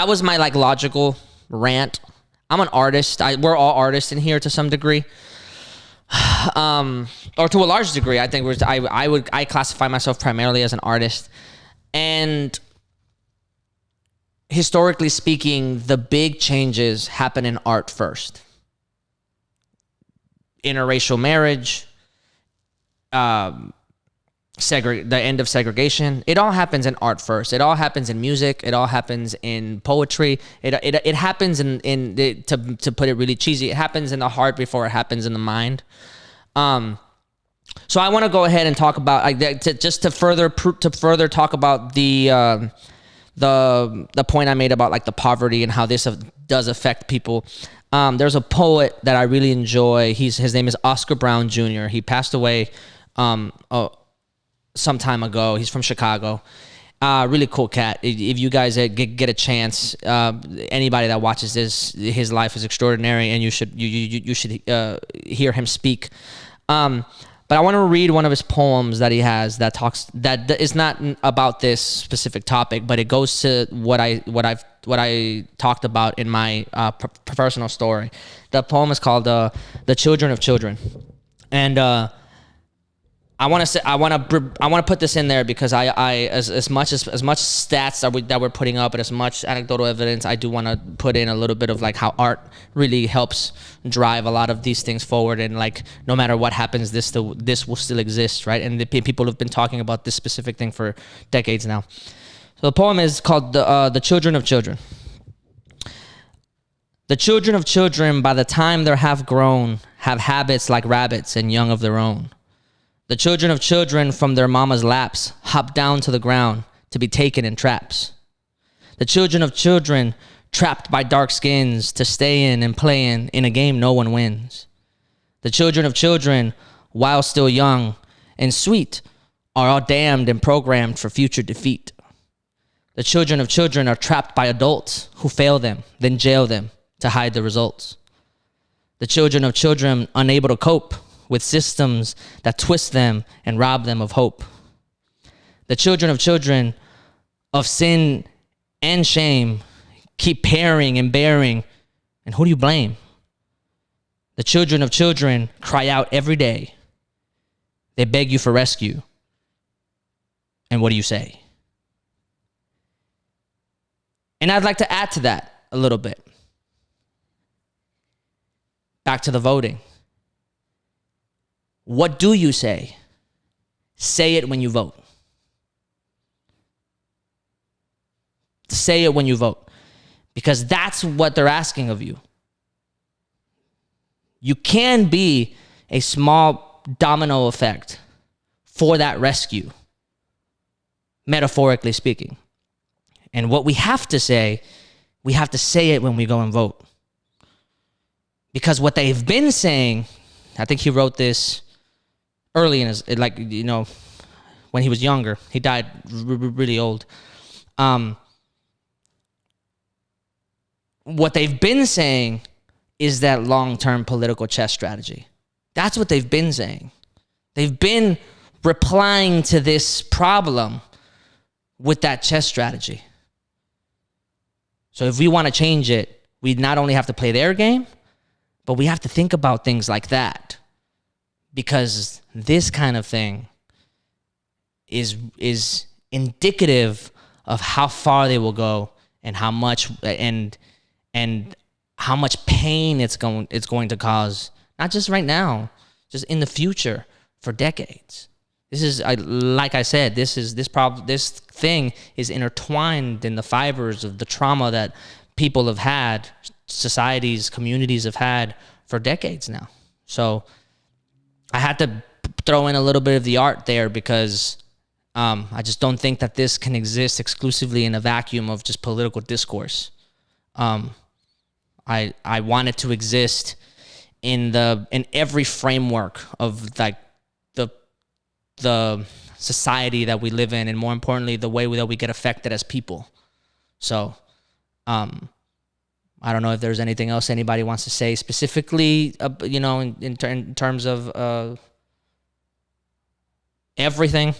that was my like logical rant. I'm an artist. We're all artists in here to some degree. Or to a large degree. I think I classify myself primarily as an artist. And historically speaking, the big changes happen in art first. Interracial marriage, the end of segregation. It all happens in art first. It all happens in music. It all happens in poetry. It happens to put it really cheesy, it happens in the heart before it happens in the mind. So I want to go ahead and talk about to further talk about the point I made about like the poverty and how this does affect people. There's a poet that I really enjoy. His name is Oscar Brown Jr. He passed away some time ago. He's from Chicago. Really cool cat. If you guys get a chance, anybody that watches this, his life is extraordinary, and you should hear him speak. But I want to read one of his poems that he has that is not about this specific topic, but it goes to what I talked about in my personal story. The poem is called "The Children of Children," and I want to put this in there because as much stats that we're putting up and as much anecdotal evidence, I do want to put in a little bit of like how art really helps drive a lot of these things forward, and like no matter what happens, this will still exist, right? And the people have been talking about this specific thing for decades now. So the poem is called "The Children of Children." The children of children, by the time they're half grown, have habits like rabbits and young of their own. The children of children from their mama's laps hop down to the ground to be taken in traps. The children of children trapped by dark skins to stay in and play in a game no one wins. The children of children, while still young and sweet, are all damned and programmed for future defeat. The children of children are trapped by adults who fail them, then jail them to hide the results. The children of children unable to cope with systems that twist them and rob them of hope. The children of sin and shame keep pairing and bearing, and who do you blame? The children of children cry out every day. They beg you for rescue. And what do you say? And I'd like to add to that a little bit. Back to the voting. What do you say? Say it when you vote. Say it when you vote. Because that's what they're asking of you. You can be a small domino effect for that rescue, metaphorically speaking. And what we have to say it when we go and vote. Because what they've been saying, I think he wrote this early in his, like, you know, when he was younger. He died really old. What they've been saying is that long-term political chess strategy. That's what they've been saying. They've been replying to this problem with that chess strategy. So if we want to change it, we not only have to play their game, but we have to think about things like that. Because this kind of thing is indicative of how far they will go and how much and how much pain it's going to cause, not just right now, just in the future for decades. This is, like I said, this thing is intertwined in the fibers of the trauma that people have had, societies, communities have had for decades now. So I had to throw in a little bit of the art there because I just don't think that this can exist exclusively in a vacuum of just political discourse. I want it to exist in every framework of like the society that we live in, and more importantly, the way that we get affected as people. So, I don't know if there's anything else anybody wants to say specifically, in terms of everything.